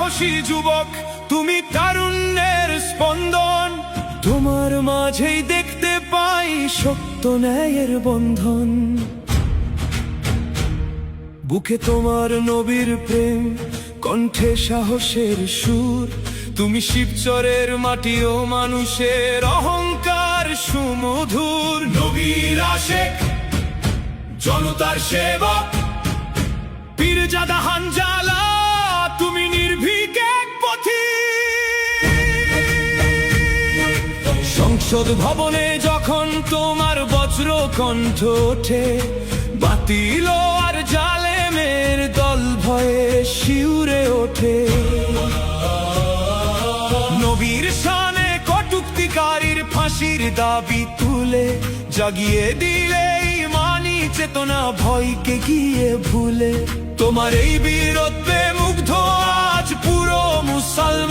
সাহসী যুবক, তুমি তারুণ্যের স্পন্দন। তোমার মাঝেই দেখতে পাই সত্য ন্যায়ের বন্ধন। বুকে তোমার নবীর প্রেম, কণ্ঠে সাহসের সুর। তুমি শিবচরের মাটি ও মানুষের অহংকার সুমধুর। নবীর আশেক, জনতার সেবক, পীরজাদা হানজালা, তুমি নির্ভীক এক পথিক। সংসদ ভবনে যখন তোমার বজ্র কণ্ঠ ওঠে, বাতিল আর জালেমের দল ভয়ে শিউরে ওঠে। নবীর শানে কটুক্তিকারীর ফাঁসির দাবি তুলে জাগিয়ে দিলে ইমানি চেতনা ভয়কে গিয়ে ভুলে। তোমার এই বীরত্বে মুগ্ধ আজ পুরো মুসলমান।